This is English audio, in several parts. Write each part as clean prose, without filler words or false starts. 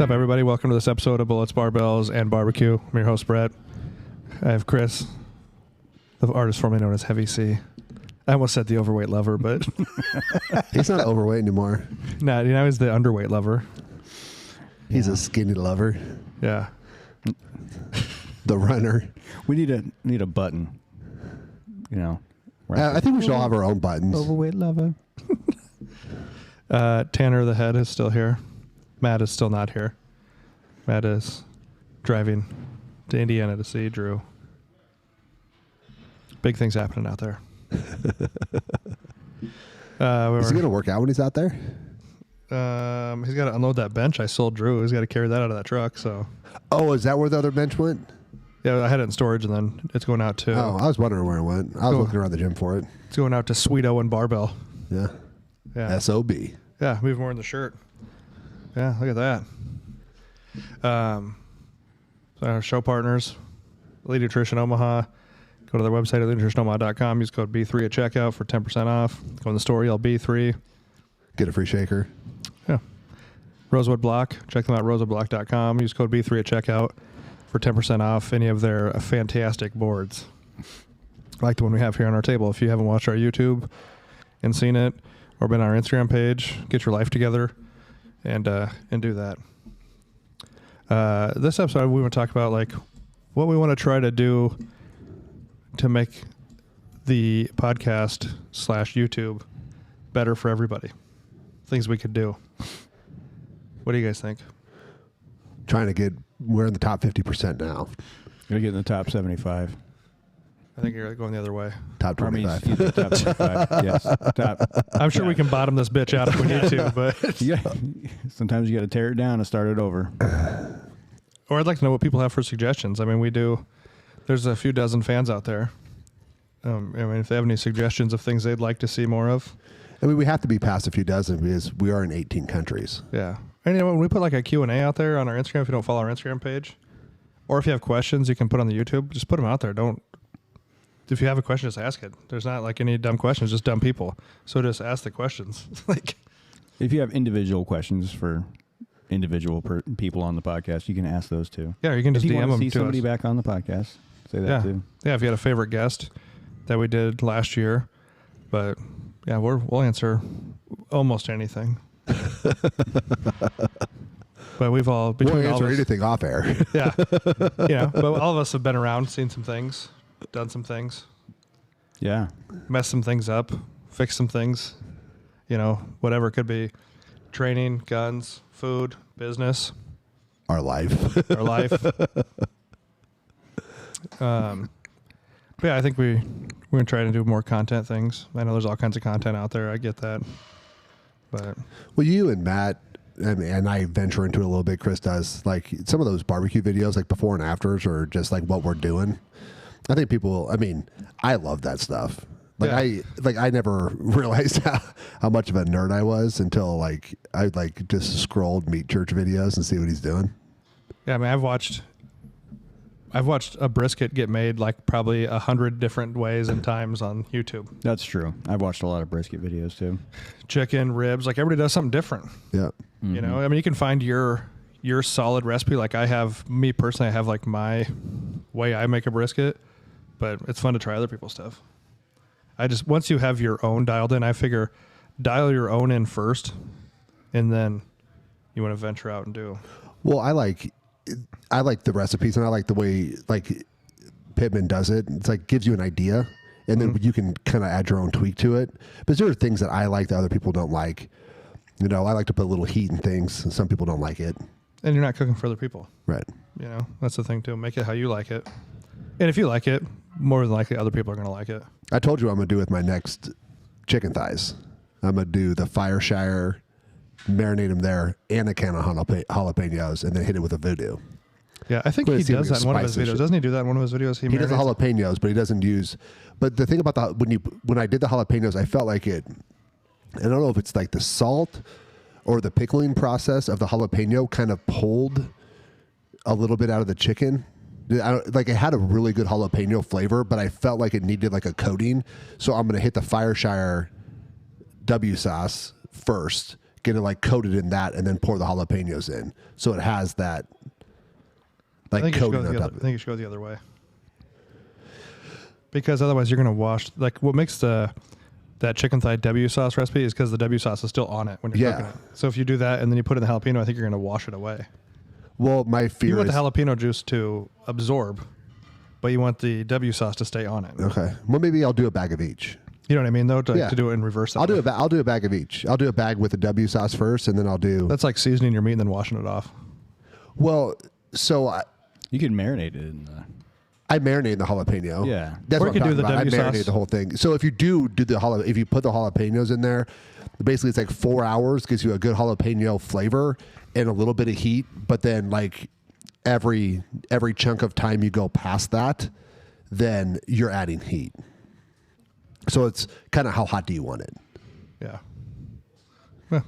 What's up, everybody? Welcome to this episode of Bullets, Barbells, and Barbecue. I'm your host, Brett. I have Chris, the artist formerly known as Heavy C. I almost said the overweight lover, but he's not overweight anymore. nah, you know, he's the underweight lover. He's a skinny lover. Yeah. The runner. We need a button. You know. I think we should all have our own buttons. Overweight lover. Tanner the head is still here. Matt is still not here. Matt is driving to Indiana to see Drew. Big things happening out there. Is he going to work out when he's out there? He's got to unload that bench I sold Drew. He's got to carry that out of that truck. So. Oh, is that where the other bench went? Yeah, I had it in storage, and then it's going out to... Oh, I was wondering where it went. I was looking around the gym for it. It's going out to Sweet O and Barbell. Yeah. SOB. Yeah, we've worn the shirt. Yeah, look at that. So our show partners, Elite Nutrition Omaha. Go to their website at elitenutritionomaha.com. Use code B3 at checkout for 10% off. Go in the store, yell B3. Get a free shaker. Yeah. Rosewood Block. Check them out, rosewoodblock.com. Use code B3 at checkout for 10% off any of their fantastic boards. Like the one we have here on our table. If you haven't watched our YouTube and seen it or been on our Instagram page, get your life together and do that. This episode, we want to talk about like what we want to try to do to make the podcast / YouTube better for everybody. Things we could do. What do you guys think? We're in the top 50% now. Gotta get in the top 75. I think you're going the other way. Top 25. Top 75. Yes. Top. I'm sure we can bottom this bitch out if we need to, but Yeah. Sometimes you got to tear it down and start it over. or I'd like to know what people have for suggestions. I mean, there's a few dozen fans out there. I mean, if they have any suggestions of things they'd like to see more of. I mean, we have to be past a few dozen because we are in 18 countries. Yeah. And you know, when we put like a Q&A out there on our Instagram, if you don't follow our Instagram page, or if you have questions you can put on the YouTube, just put them out there. If you have a question, just ask it. There's not like any dumb questions, just dumb people. So just ask the questions. Like, if you have individual questions for individual people on the podcast, you can ask those too. yeah, you can just if you DM want to them see to somebody us. back on the podcast, say that Yeah. too. Yeah, if you had a favorite guest that we did last year. But yeah, we'll answer almost anything. But we've all We'll between all answer of us, anything off air. yeah, but all of us have been around, seen some things, done some things, Yeah. messed some things up, fixed some things, whatever it could be, training, guns, food, business, Our life. our life. But yeah, I think we're gonna try to do more content things. I know there's all kinds of content out there. I get that, but Well, you and Matt, and I venture into it a little bit. Chris does like some of those barbecue videos, like before and afters, or just like what we're doing. I think I love that stuff. Like I never realized how much of a nerd I was until I just scrolled Meat Church videos and see what he's doing. yeah, I mean, I've watched a brisket get made like probably 100 different ways and times on YouTube. That's true. I've watched a lot of brisket videos too. Chicken, ribs, like everybody does something different. Yeah. You know, I mean, you can find your solid recipe. Like I have like my way I make a brisket, but it's fun to try other people's stuff. Once you have your own dialed in, I figure dial your own in first, and then you want to venture out and do. Well, I like the recipes, and I like the way like Pittman does it. It's like gives you an idea, and then you can kind of add your own tweak to it. But there are things that I like that other people don't like. I like to put a little heat in things, and some people don't like it. And you're not cooking for other people. Right. That's the thing too. Make it how you like it. And if you like it, more than likely other people are going to like it. I told you what I'm going to do with my next chicken thighs. I'm going to do the Fireshire, marinate them there, and a can of jalapenos, and then hit it with a voodoo. Yeah, I think But he it's even does that in one of his spicy videos. shit. Doesn't he do that in one of his videos? He does the marinates- jalapenos, but he doesn't use. But the thing about when I did the jalapenos, I felt like it. I don't know if it's like the salt or the pickling process of the jalapeno kind of pulled a little bit out of the chicken. It had a really good jalapeno flavor, but I felt like it needed like a coating. So I'm going to hit the Fireshire W sauce first, get it like coated in that, and then pour the jalapenos in, so it has that I like think coating I on top. think you should go the other way. Because otherwise you're going to wash, like what makes that chicken thigh W sauce recipe is because the W sauce is still on it when you're cooking it. So if you do that and then you put it in the jalapeno, I think you're going to wash it away. Well, my You fear want is the jalapeno juice to absorb, but you want the W sauce to stay on it. okay. Well, maybe I'll do a bag of each. You know what I mean, though, to, Yeah. to do it in reverse. I'll do a bag of each. I'll do a bag with the W sauce first, and then I'll do. That's like seasoning your meat and then washing it off. Well, so You can marinate it in the. I marinate the jalapeno. Yeah. That's Or what you I'm could do talking the about. W I marinate sauce. the whole thing. So if you do the if you put the jalapenos in there, basically it's like 4 hours, gives you a good jalapeno flavor and a little bit of heat. But then like every chunk of time you go past that, then you're adding heat. So it's kind of how hot do you want it? Yeah. Yeah.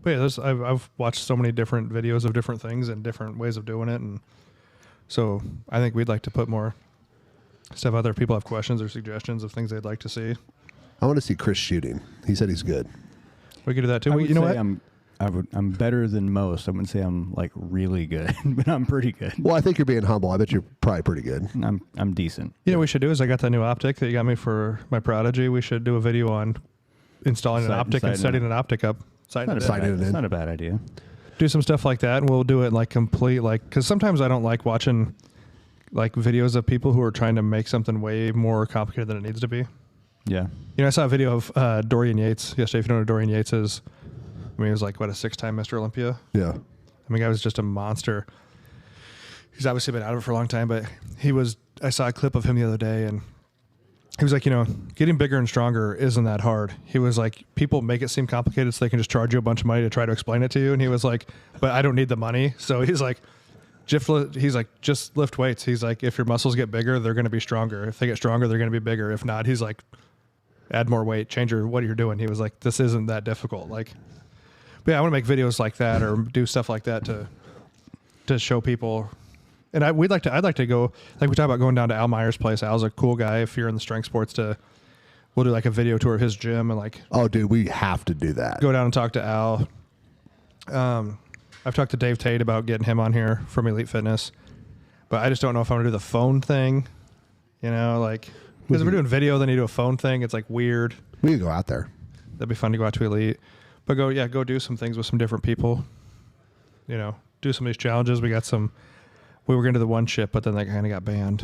But yeah, I've watched so many different videos of different things and different ways of doing it, and so I think we'd like to put more stuff out there. If people have questions or suggestions of things they'd like to see, I want to see Chris shooting. He said he's good. we could do that too. I would You know say what? I'm better than most. I wouldn't say I'm like really good, but I'm pretty good. Well, I think you're being humble. I bet you're probably pretty good. I'm decent. You know what we should do is I got that new optic that you got me for my Prodigy. We should do a video on installing an optic and setting an optic up. Sighting it in. It's not a bad idea. Do some stuff like that, and we'll do it like complete, like, because sometimes I don't like watching like videos of people who are trying to make something way more complicated than it needs to be. Yeah. You know, I saw a video of Dorian Yates yesterday. If you know who Dorian Yates is, I mean, he was like, what, a 6-time Mr. Olympia? Yeah. I mean, guy was just a monster. He's obviously been out of it for a long time, but I saw a clip of him the other day, and he was like, you know, getting bigger and stronger isn't that hard. He was like, people make it seem complicated so they can just charge you a bunch of money to try to explain it to you. And he was like, but I don't need the money. So he's like, just lift weights. He's like, if your muscles get bigger, they're going to be stronger. If they get stronger, they're going to be bigger. If not, he's like, add more weight, change what you're doing. He was like, this isn't that difficult. Like, but yeah, I want to make videos like that or do stuff like that to show people. And I'd like to go, like we talked about going down to Al Meyer's place. Al's a cool guy. If you're in the strength sports, we'll do like a video tour of his gym and like. Oh, dude, we have to do that. Go down and talk to Al. I've talked to Dave Tate about getting him on here from Elite Fitness, but I just don't know if I'm gonna do the phone thing. You know, like because if we're doing video, then you do a phone thing. It's like weird. We can go out there. That'd be fun to go out to Elite, but go do some things with some different people. You know, do some of these challenges. We were going to the one ship, but then that kind of got banned.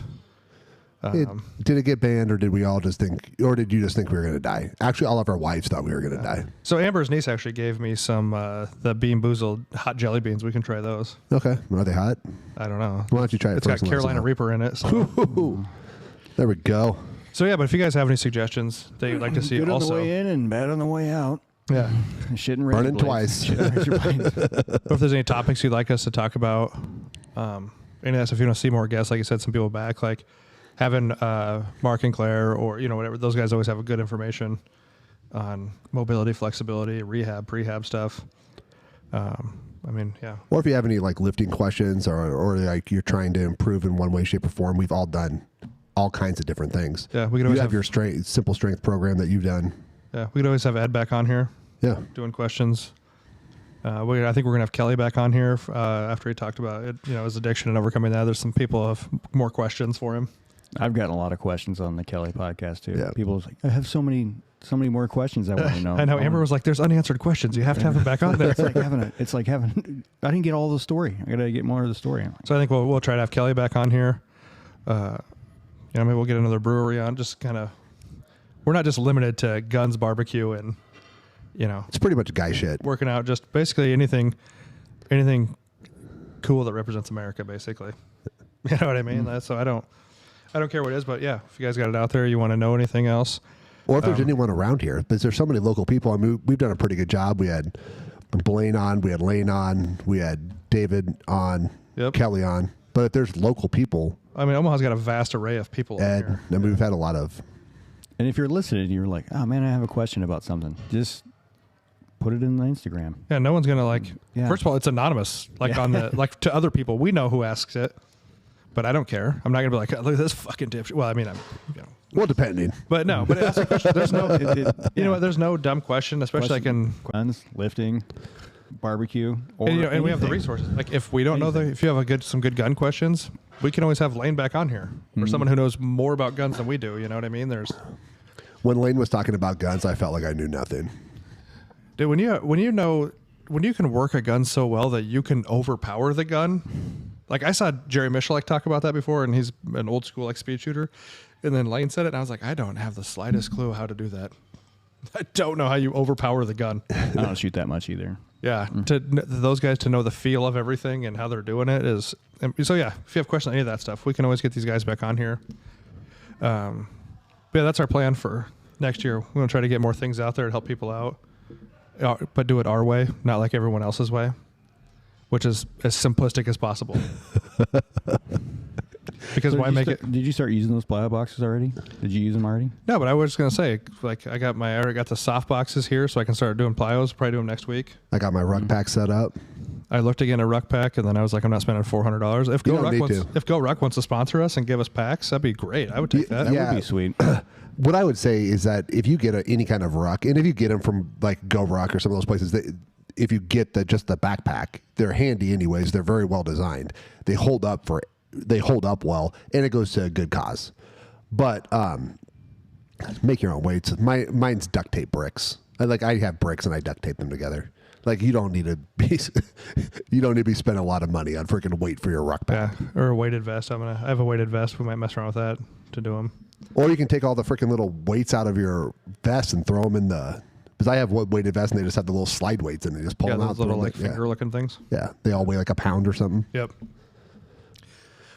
Did it get banned, or did we all just think, or did you just think we were going to die? Actually, all of our wives thought we were going to die. So Amber's niece actually gave me some the Bean Boozled hot jelly beans. We can try those. Okay. Are they hot? I don't know. Why don't you try it It's first got and let us Carolina know? Reaper in it. So. There we go. So yeah, but if you guys have any suggestions that you'd like to see, Good on the also, way in and bad on the way out. yeah. Shit and razor Burning blades. twice. Shit and razor blades. But if there's any topics you'd like us to talk about, any of that stuff, if you want to see more guests, like you said, some people back, like having Mark and Claire or whatever, those guys always have a good information on mobility, flexibility, rehab, prehab stuff. I mean, yeah. Or if you have any like lifting questions, or like you're trying to improve in one way, shape, or form, we've all done all kinds of different things. Yeah, we could You always have your simple strength program that you've done. Yeah, we could always have Ed back on here Yeah. doing questions. I think we're gonna have Kelly back on here after he talked about it, his addiction and overcoming that. There's some people who have more questions for him. I've gotten a lot of questions on the Kelly podcast too. Yeah. People was like, I have so many more questions I want to know. I know Amber was like, "There's unanswered questions. You have to have him back on there." It's like having. I didn't get all the story. I got to get more of the story. So I think we'll try to have Kelly back on here. Maybe we'll get another brewery on. Just kind of, we're not just limited to guns, barbecue, and It's pretty much guy shit. working out. Just basically anything cool that represents America. Basically, you know what I mean. So I don't care what it is, but yeah, if you guys got it out there, you want to know anything else. Or if there's anyone around here, because there's so many local people. I mean, we've done a pretty good job. We had Blaine on, we had Lane on, we had David on, Yep. Kelly on. But if there's local people, I mean, Omaha's got a vast array of people. Ed, here. I mean, we've had a lot of. And if you're listening, you're like, oh man, I have a question about something. Just put it in the Instagram. Yeah, no one's gonna Yeah. First of all, it's anonymous. Like Yeah. on the to other people, we know who asks it. but I don't care. I'm not gonna be like, look at this fucking dipshit. Well, I mean, I'm, you know, Well, depending. but no, but ask a question. There's no, you know what? There's no dumb question, especially like in. Guns, lifting, barbecue, or And, you know, and we have the anything. resources. Like if we don't know if you have some good gun questions, we can always have Lane back on here or someone who knows more about guns than we do. You know what I mean? There's, When Lane was talking about guns, I felt like I knew nothing. dude, when you can work a gun so well that you can overpower the gun. Like I saw Jerry Michalek talk about that before, and he's an old school like speed shooter. And then Lane said it, and I was like, I don't have the slightest clue how to do that. I don't know how you overpower the gun. I don't shoot that much either. Yeah, those guys to know the feel of everything and how they're doing it is. So yeah, if you have questions on any of that stuff, we can always get these guys back on here. But yeah, that's our plan for next year. We're gonna try to get more things out there to help people out, but do it our way, not like everyone else's way, which is as simplistic as possible. Because So why make it? Did you start using those plyo boxes already? Did you use them already? No, but I was just gonna say, like, I already got the soft boxes here, so I can start doing plyos. Probably do them next week. I got my ruck pack set up. I looked again at Ruck Pack, and then I was like, I'm not spending $400. If You don't need to. If Go Ruck wants to sponsor us and give us packs, that'd be great. I would take that. That Yeah. would be sweet. What I would say is that if you get any kind of ruck, and if you get them from like Go Ruck or some of those places, if you get just the backpack, they're handy anyways. They're very well designed. They hold up well, and it goes to a good cause. But make your own weights. Mine's duct tape bricks. I have bricks and I duct tape them together. Like you don't need to be spending a lot of money on freaking weight for your ruck pack. Yeah, or a weighted vest. I have a weighted vest. We might mess around with that to do them. Or you can take all the freaking little weights out of your vest and throw them in the. Because I have weighted vests and they just have the little slide weights and they just pull Yeah, them out. those little throw 'em like finger looking things. Yeah, they all weigh like a pound or something. Yep.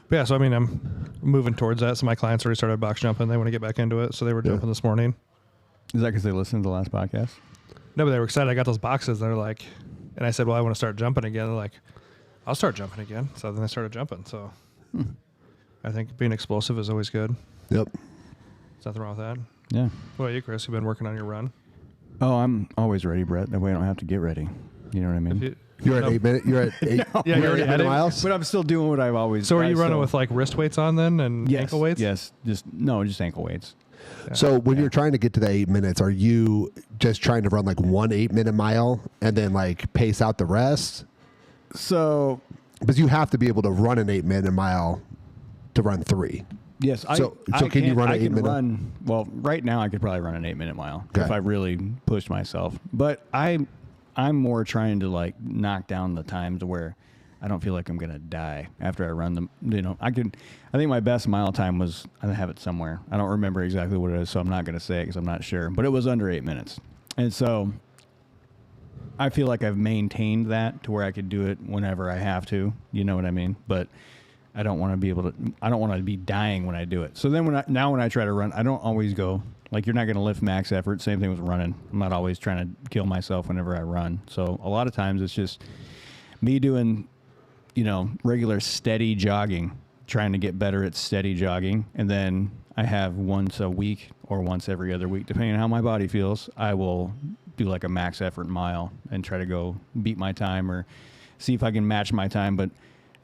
But yeah, so I mean, I'm moving towards that. So my clients already started box jumping. They want to get back into it, so they were jumping this morning. Is that because they listened to the last podcast? No, but they were excited. I got those boxes. They're like, and I said, well, I want to start jumping again. They're like, I'll start jumping again. So then they started jumping. So I think being explosive is always good. Yep. There's nothing wrong with that. Yeah. What about you, Chris? You've been working on your run. Oh, I'm always ready, Brett. That way I don't have to get ready. You know what I mean? You're at 8 minutes. You're at 8. Yeah, you're you're at 8 at it. miles. But I'm still doing what I've always. So are you running with like wrist weights on then and yes, ankle weights? Yes, just ankle weights. So when you're trying to get to the 8 minutes, are you just trying to run like 1 8-minute mile and then like pace out the rest? So Because you have to be able to run an 8-minute mile to run 3. yes, So can you run an 8-minute? Well, right now I could probably run an 8-minute mile Okay. if I really pushed myself. But I'm more trying to like knock down the time to where I don't feel like I'm gonna die after I run them. You know, I think my best mile time was, I have it somewhere. I don't remember exactly what it is, so I'm not gonna say it because I'm not sure. But it was under 8 minutes, and so I feel like I've maintained that to where I could do it whenever I have to. You know what I mean? But I don't want to be able to. I don't want to be dying when I do it. So then when I try to run, I don't always go like, you're not going to lift max effort. Same thing with running. I'm not always trying to kill myself whenever I run. So a lot of times it's just me doing, regular steady jogging, trying to get better at steady jogging, and then I have once a week or once every other week, depending on how my body feels, I will do like a max effort mile and try to go beat my time or see if I can match my time, but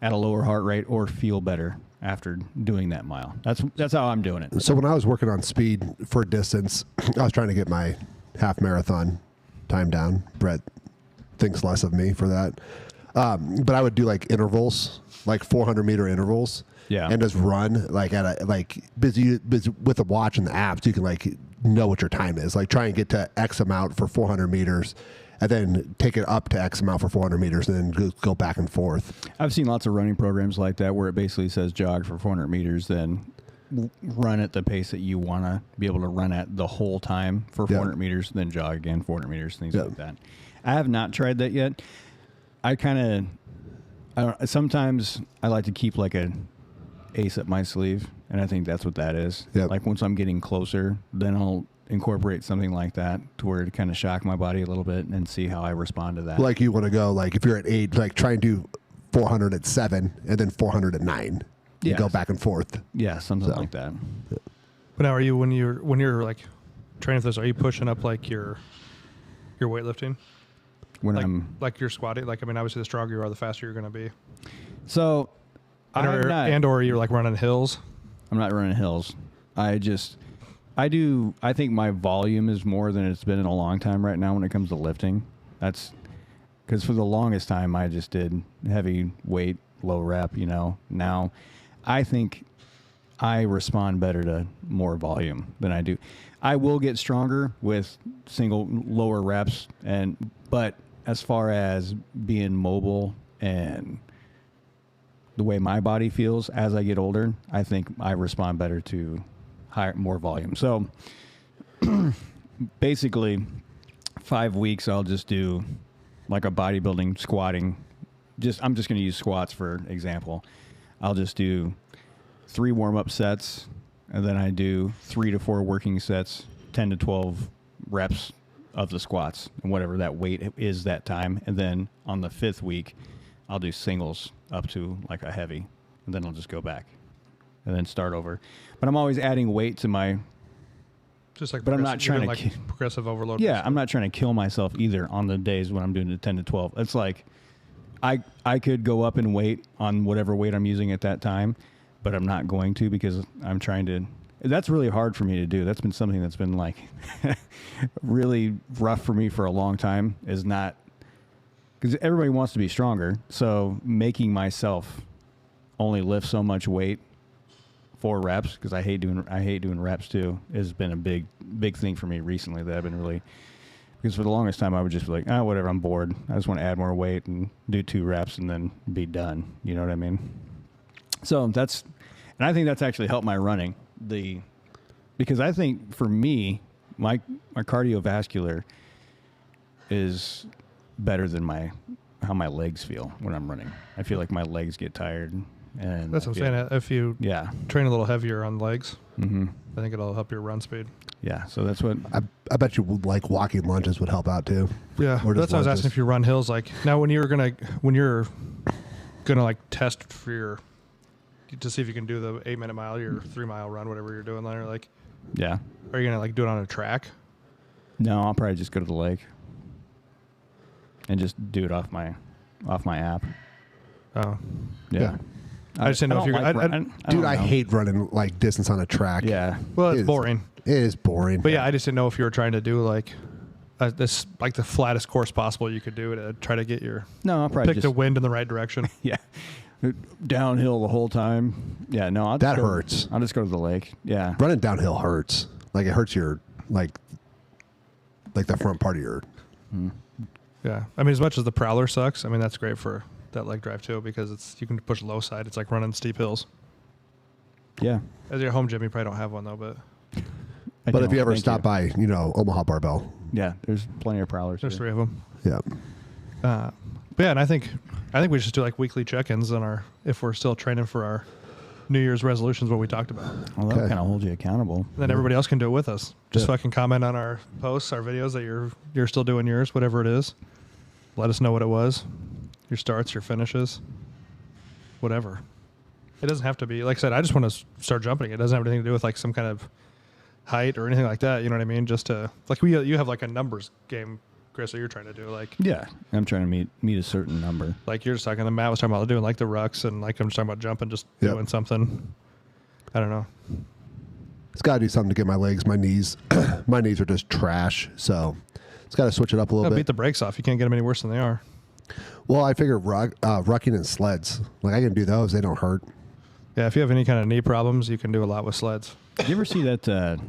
at a lower heart rate or feel better after doing that mile. That's how I'm doing it. So when I was working on speed for distance, I was trying to get my half marathon time down. Brett thinks less of me for that. But I would do like intervals, like 400-meter intervals. Yeah. And just run like busy with the watch and the apps, you can like know what your time is. Like try and get to X amount for 400 meters and then take it up to X amount for 400 meters and then go back and forth. I've seen lots of running programs like that where it basically says jog for 400 meters, then run at the pace that you want to be able to run at the whole time for 400 meters, then jog again 400 meters, things like that. I have not tried that yet. Sometimes I like to keep like an ace up my sleeve, and I think that's what that is. Yep. Like once I'm getting closer, then I'll incorporate something like that to where to kind of shock my body a little bit and see how I respond to that. Like you want to go, like if you're at 8, like try and do 400 at 7 and then 400 at 9. You Yes. go back and forth. Yeah, something like that. But now, are you when you're like training for this? Are you pushing up like your weightlifting? When Like, I'm like you're squatting? Like, I mean, obviously the stronger you are, the faster you're going to be. So and or you're like running hills. I'm not running hills. I think my volume is more than it's been in a long time right now when it comes to lifting. That's because for the longest time I just did heavy weight, low rep, Now I think I respond better to more volume than I do. I will get stronger with single lower reps but as far as being mobile and the way my body feels as I get older, I think I respond better to more volume. So basically 5 weeks I'll just do like a bodybuilding squatting. I'm just going to use squats for example. I'll just do 3 warm-up sets, and then I do 3 to 4 working sets, 10 to 12 reps of the squats and whatever that weight is that time. And then on the 5th week, I'll do singles up to like a heavy, and then I'll just go back and then start over. But I'm always adding weight to my. Just like, but I'm not trying to progressive overload. Yeah, I'm not trying to kill myself either on the days when I'm doing the 10 to 12. It's like I could go up in weight on whatever weight I'm using at that time, but I'm not going to because I'm trying to. That's really hard for me to do. That's been something that's been like really rough for me for a long time. Is not because everybody wants to be stronger. So making myself only lift so much weight for reps, because I hate doing reps too, has been a big thing for me recently that I've been really. Because for the longest time I would just be like, whatever, I'm bored. I just want to add more weight and do 2 reps and then be done. You know what I mean? So and I think that's actually helped my running. Because I think for me, my cardiovascular is better than how my legs feel when I'm running. I feel like my legs get tired, and that's what I'm saying. If you train a little heavier on legs, I think it'll help your run speed. Yeah, so that's what I bet you like walking lunges would help out too. Yeah, that's why I was asking if you run hills. Like now, when you're gonna like test for to see if you can do the 8-minute mile, your 3-mile run, whatever you're doing there, like, yeah, are you gonna like do it on a track? No, I'll probably just go to the lake and just do it off my app. Oh, yeah. I just didn't know if you're. Dude, I hate running like distance on a track. Yeah. Well, it's boring. It is boring. But yeah, I just didn't know if you were trying to do like this, like the flattest course possible you could do to try to get your. No, I'll probably pick the wind in the right direction. Yeah. Downhill the whole time. Yeah, no, that hurts. I'll just go to the lake. Yeah. Running downhill hurts. Like it hurts your like the front part of your. Yeah, I mean, as much as the Prowler sucks, I mean that's great for that leg drive too, because you can push low side. It's like running steep hills. Yeah. As your home gym, you probably don't have one though, but. But if you ever stop by, Omaha Barbell. Yeah, there's plenty of Prowlers. There's 3 of them. Yeah. But yeah, and I think we should do like weekly check-ins on if we're still training for our New Year's resolutions, what we talked about. Well, that'll kind of hold you accountable. And then everybody else can do it with us. Just fucking comment on our posts, our videos that you're still doing yours, whatever it is. Let us know what it was. Your starts, your finishes, whatever. It doesn't have to be, like I said, I just want to start jumping. It doesn't have anything to do with like some kind of height or anything like that. You know what I mean? Just to, like you have like a numbers game, Chris, that you're trying to do. Like, yeah, I'm trying to meet a certain number. Like you're just talking, Matt was talking about doing like the rucks, and like I'm just talking about jumping, just doing something. I don't know. It's got to do something to get my legs, my knees. My knees are just trash. So it's got to switch it up a little bit. Beat the brakes off. You can't get them any worse than they are. Well, I figure rucking and sleds. Like I can do those. They don't hurt. Yeah, if you have any kind of knee problems, you can do a lot with sleds. Did you ever see that?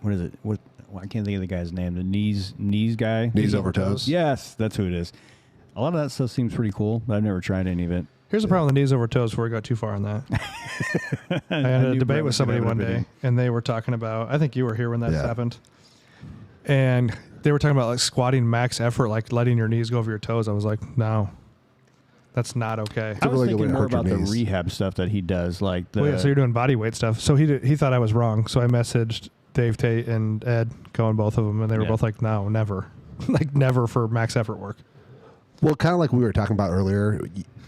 What is it? I can't think of the guy's name. The knees guy. Knees over toes. Yes, that's who it is. A lot of that stuff seems pretty cool, but I've never tried any of it. Here's the problem with knees over toes before we got too far on that. I had a debate with somebody one day, and they were talking about, I think you were here when that happened, and they were talking about like squatting max effort, like letting your knees go over your toes. I was like, no. That's not okay. I was thinking more about the rehab stuff that he does. Like so you're doing body weight stuff. So he thought I was wrong. So I messaged Dave Tate and Ed, going both of them, and they were both like, no, never. Like never for max effort work. Well, kind of like we were talking about earlier,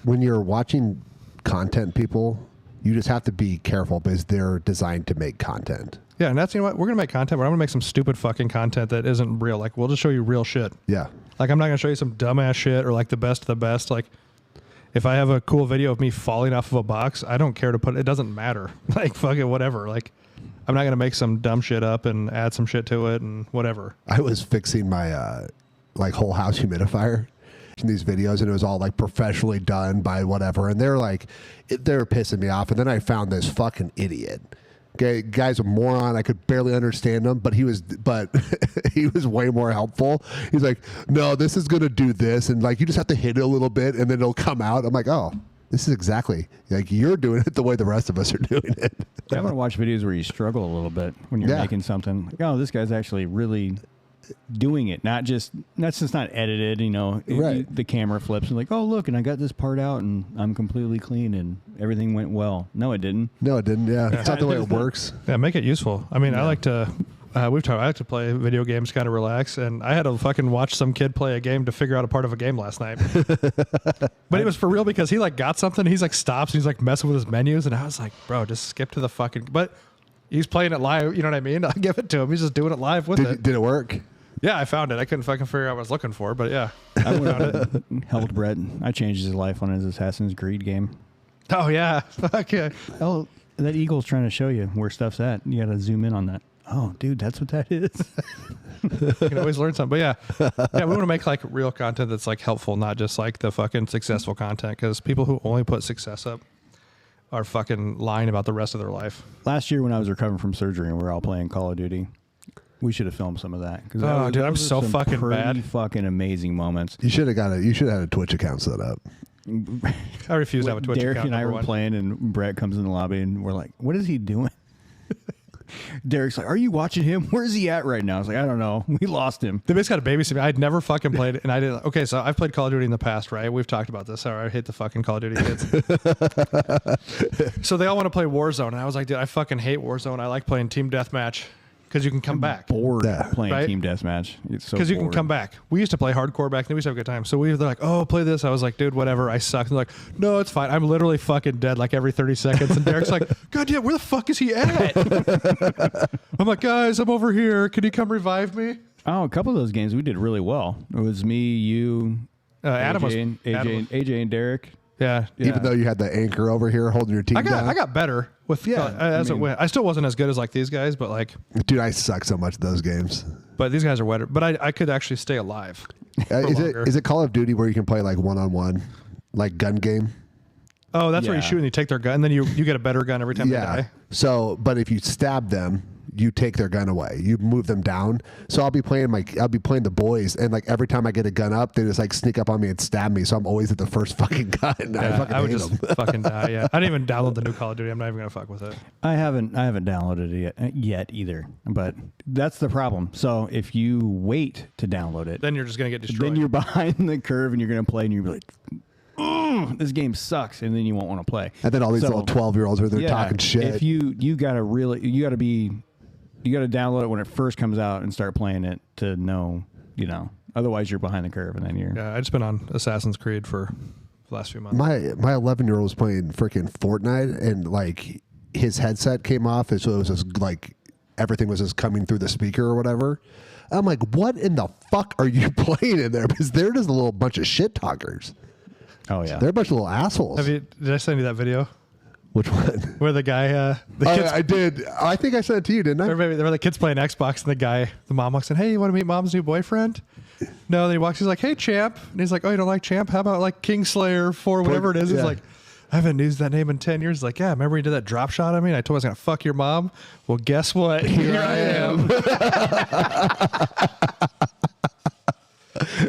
when you're watching content people, you just have to be careful because they're designed to make content. Yeah, and that's, what, we're going to make content, but I'm going to make some stupid fucking content that isn't real. Like, we'll just show you real shit. Yeah. Like, I'm not going to show you some dumbass shit or like the best of the best. Like, If I have a cool video of me falling off of a box, I don't care to put it. It doesn't matter. Like, fuck it, whatever. Like, I'm not going to make some dumb shit up and add some shit to it and whatever. I was fixing my like whole house humidifier in these videos, and it was all like professionally done by whatever, and they're pissing me off. And then I found this fucking idiot. Guy's a moron. I could barely understand him, but he was way more helpful. He's like, no, this is gonna do this, and like you just have to hit it a little bit, and then it'll come out. I'm like, oh, this is exactly like you're doing it the way the rest of us are doing it. I want to watch videos where you struggle a little bit when you're making something. Like, oh, this guy's actually really doing it. That's just not edited. You know, right. The camera flips and like, oh look, and I got this part out, and I'm completely clean, and everything went well. No, it didn't. Yeah, it's not the way it works. Yeah, make it useful. I mean, I like to. I like to play video games, kind of relax, and I had to fucking watch some kid play a game to figure out a part of a game last night. But it was for real because he like got something. He's like stops. And he's like messing with his menus, and I was like, bro, just skip to the fucking. But he's playing it live. You know what I mean? I give it to him. He's just doing it live with it. Did it work? Yeah, I found it. I couldn't fucking figure out what I was looking for, but yeah, I went out and helped Brett. I changed his life on his Assassin's Creed game. Oh yeah, fuck yeah. Oh, that eagle's trying to show you where stuff's at. You got to zoom in on that. Oh, dude, that's what that is. You can always learn something. But yeah, we want to make like real content that's like helpful, not just like the fucking successful content. Because people who only put success up are fucking lying about the rest of their life. Last year when I was recovering from surgery and we were all playing Call of Duty, we should have filmed some of that. Oh, dude, I'm so fucking bad. Fucking amazing moments. You should have had a Twitch account set up. I refuse to have a Twitch Derek account. and I were playing, and Brett comes in the lobby, and we're like, "What is he doing?" Derek's like, "Are you watching him? Where's he at right now?" I was like, "I don't know. We lost him." They basically got to babysit me. I'd never fucking played it, and I didn't. Okay, so I've played Call of Duty in the past, right? We've talked about this. I hate the fucking Call of Duty kids. So they all want to play Warzone, and I was like, dude, I fucking hate Warzone. I like playing Team Deathmatch. Because you can come back. Bored playing right? Team Deathmatch. Because you can come back. We used to play hardcore back then. We used to have a good time. So they're like, oh, play this. I was like, dude, whatever. I suck. They're like, no, it's fine. I'm literally fucking dead like every 30 seconds. And Derek's like, God damn, where the fuck is he at? I'm like, guys, I'm over here. Can you come revive me? Oh, a couple of those games we did really well. It was me, you, Adam AJ and Derek. Yeah. Even though you had the anchor over here holding your team down. I got better with it went. I still wasn't as good as like these guys, but like, dude, I suck so much at those games. But these guys are better. But I could actually stay alive. Is it Call of Duty where you can play like 1-on-1, like gun game? Oh, that's where you shoot and you take their gun, and then you get a better gun every time they die. So, but if you stab them, you take their gun away. You move them down. So I'll be playing the boys, and like every time I get a gun up, they just like sneak up on me and stab me. So I'm always at the first fucking gun. Yeah, I would just fucking die. Yeah, I didn't even download the new Call of Duty. I'm not even gonna fuck with it. I haven't downloaded it yet either. But that's the problem. So if you wait to download it, then you're just gonna get destroyed. Then you're behind the curve, and you're gonna play, and you're like, this game sucks, and then you won't want to play. And then all these little 12-year-olds are there talking shit. If you gotta download it when it first comes out and start playing it to know, otherwise you're behind the curve, and then you're. Yeah, I just been on Assassin's Creed for the last few months. My 11-year-old was playing freaking Fortnite, and like his headset came off, and so it was just like everything was just coming through the speaker or whatever. I'm like, what in the fuck are you playing in there? Because they're just a little bunch of shit talkers. Oh yeah, they're a bunch of little assholes. Did I send you that video? Which one? Where the guy, kids, I did. I think I sent it to you, didn't I? Or maybe where the kids playing Xbox, and the mom walks in. Hey, you want to meet mom's new boyfriend? No. Then he walks. He's like, hey, Champ. And he's like, oh, you don't like Champ? How about like Kingslayer 4, whatever it is? Yeah. He's like, I haven't used that name in 10 years. He's like, yeah, remember you did that drop shot on me? And I told you I was gonna fuck your mom. Well, guess what? Here I am.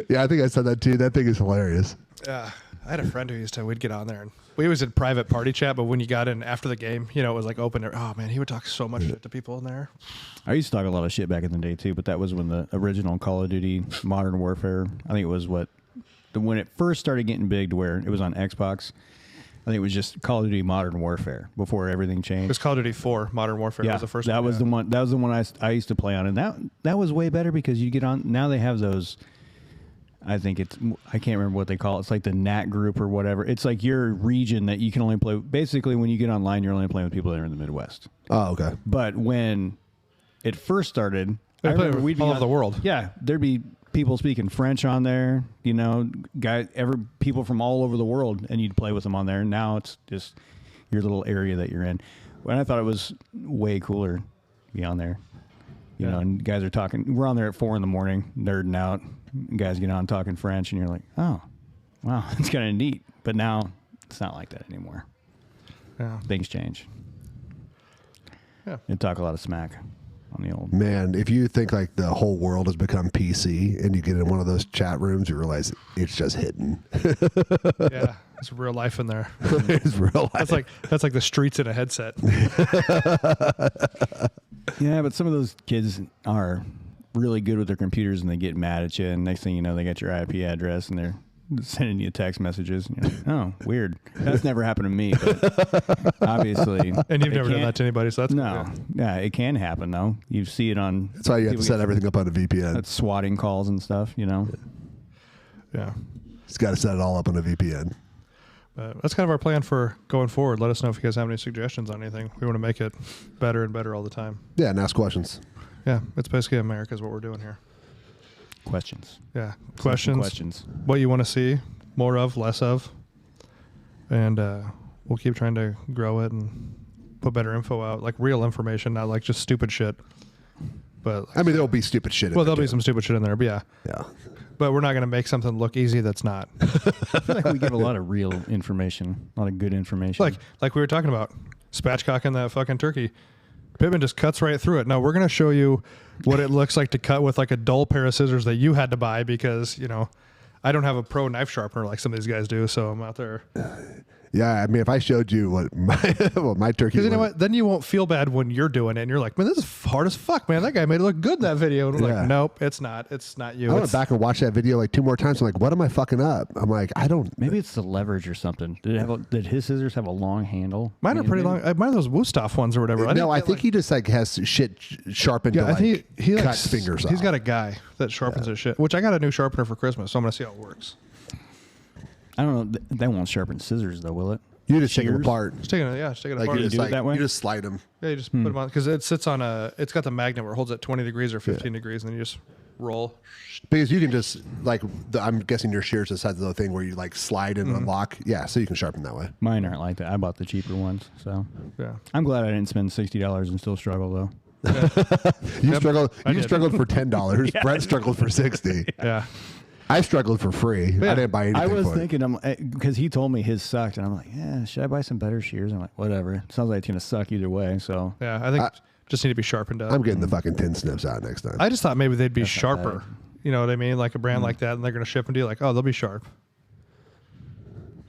Yeah, I think I said that too. That thing is hilarious. I had a friend who we'd get on there, and we always did private party chat, but when you got in after the game, it was like open. Oh man, he would talk so much shit to people in there. I used to talk a lot of shit back in the day too, but that was when the original Call of Duty Modern Warfare, I think it was when it first started getting big to where it was on Xbox. I think it was just Call of Duty Modern Warfare before everything changed. It was Call of Duty 4 Modern Warfare. Yeah, was the first that one. Was the one. That was the one I used to play on, and that was way better because you get on. Now they have those. I think I can't remember what they call it. It's like the NAT group or whatever. It's like your region that you can only play. Basically, when you get online, you're only playing with people that are in the Midwest. Oh, okay. But when it first started, I remember we'd be all over the world. Yeah, there'd be people speaking French on there, you know, people from all over the world, and you'd play with them on there. Now it's just your little area that you're in. When I thought it was way cooler to be on there, you know, and guys are talking. We're on there at 4 a.m, nerding out. Guys get on talking French, and you're like, oh, wow, it's kind of neat. But now it's not like that anymore. Yeah. Things change. Yeah. You talk a lot of smack on the old. Man, if you think like the whole world has become PC and you get in one of those chat rooms, you realize it's just hidden. Yeah. It's real life in there. It's real life. That's like the streets in a headset. Yeah, but some of those kids are really good with their computers, and they get mad at you, and next thing you know, they got your IP address, and they're sending you text messages. And you're like, oh, weird. That's never happened to me, but obviously. And you've never done that to anybody, so that's no. Yeah, it can happen though. You see it on. That's why you have to set everything up on a VPN. That's swatting calls and stuff, you know. Yeah. It's got to set it all up on a VPN. That's kind of our plan for going forward. Let us know if you guys have any suggestions on anything. We want to make it better and better all the time. Yeah, and ask questions. Yeah, it's basically America's what we're doing here. Questions. Yeah, Questions. questions. What you want to see more of, less of, and we'll keep trying to grow it and put better info out, like real information, not like just stupid shit. But I mean, there'll be stupid shit. Well, there'll be some stupid shit in there, but yeah. Yeah. But we're not going to make something look easy that's not. I feel like we give a lot of real information, a lot of good information. Like we were talking about, spatchcocking that fucking turkey. Pittman just cuts right through it. Now we're going to show you what it looks like to cut with like a dull pair of scissors that you had to buy because, you know, I don't have a pro knife sharpener like some of these guys do, so I'm out there. Yeah, I mean, if I showed you what my turkey, because you know what, then you won't feel bad when you're doing it, and you're like, man, this is hard as fuck, man. That guy made it look good in that video, and we're like, nope, it's not. It's not you. I went back and watched that video like 2 more times. I'm like, what am I fucking up? I'm like, I don't. Maybe it's the leverage or something. Did his scissors have a long handle? Mine are pretty long. Mine are those Wusthof ones or whatever. No, I think he just like has shit sharpened. Yeah, to, I think he cut likes, fingers. He's off. got a guy that sharpens his shit. Which I got a new sharpener for Christmas, so I'm gonna see how it works. I don't know. That won't sharpen scissors though, will it? You just take them apart. Just taking it, Like apart. you just do it that way? You just slide them. Yeah, you just put them on because it sits on it's got the magnet where it holds at 20 degrees or 15 degrees, and then you just roll. Because you can just like I'm guessing your shears just has the thing where you like slide and unlock. Yeah, so you can sharpen that way. Mine aren't like that. I bought the cheaper ones, so Yeah. I'm glad I didn't spend $60 and still struggle though. You struggled. I You did. struggled for $10. Brett struggled for $60. Yeah. I struggled for free. Yeah. I didn't buy anything. I was for it. thinking, because he told me his sucked, and I'm like, yeah, should I buy some better shears? I'm like, whatever. It sounds like it's gonna suck either way. So Yeah, I think just need to be sharpened up. I'm getting the fucking tin snips out next time. I just thought maybe they'd be not sharper. bad. You know what I mean? Like a brand like that, and they're going to ship them to you like, oh, they'll be sharp.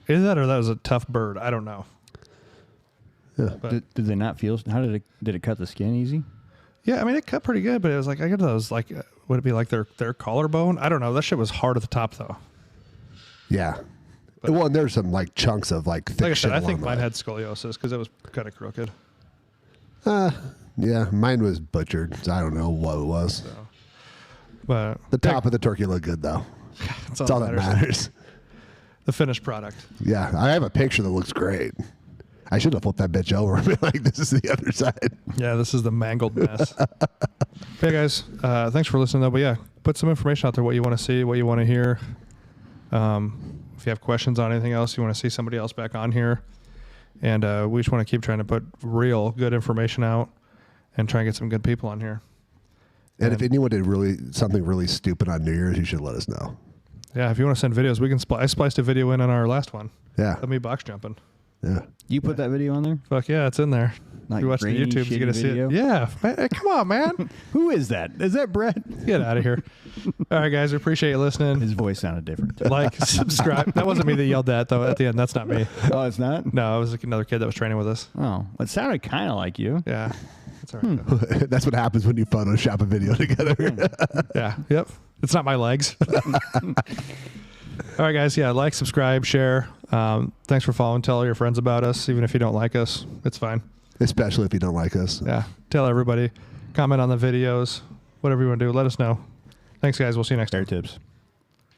Is that or that was a tough bird? I don't know. Yeah. But did they not feel? How did it cut the skin easy? yeah, I mean, it cut pretty good, but it was like, I got those, like, would it be like their collarbone? I don't know. That shit was hard at the top, though. Yeah. Well, and there's some like chunks of like thick Like I shit. said, I think along the mine way. had scoliosis because it was kind of crooked. Yeah, mine was butchered. So I don't know what it was. But The top of the turkey looked good though. that's That's all that matters. The finished product. Yeah, I have a picture that looks great. I should have flipped that bitch over and been like, this is the other side. Yeah, this is the mangled mess. Hey, guys. Thanks for listening, though. But, yeah, put some information out there, what you want to see, what you want to hear. If you have questions on anything else, you want to see somebody else back on here. And we just want to keep trying to put real good information out and try and get some good people on here. And if anyone did something really stupid on New Year's, you should let us know. Yeah, if you want to send videos, we can I spliced a video in on our last one Yeah. of me box jumping. Yeah. You put that video on there? Fuck yeah, it's in there. Like you watch the grainy, YouTubes, you're going to shitty see video? it. Yeah. Man, come on, man. Who is that? Is that Brett? Get out of here. All right, guys. We appreciate you listening. His voice sounded different. Like, subscribe. That wasn't me that yelled that, though, at the end. That's not me. Oh, it's not? No, it was like another kid that was training with us. Oh, it sounded kind of like you. Yeah. That's all right. though. That's what happens when you Photoshop a video together. Yeah. Yep. It's not my legs. All right, guys. Yeah. Like, subscribe, share. Thanks for following. Tell all your friends about us, even if you don't like us. It's fine. Especially if you don't like us. Yeah. Tell everybody. Comment on the videos. Whatever you want to do. Let us know. Thanks, guys. We'll see you next time. Bear tips.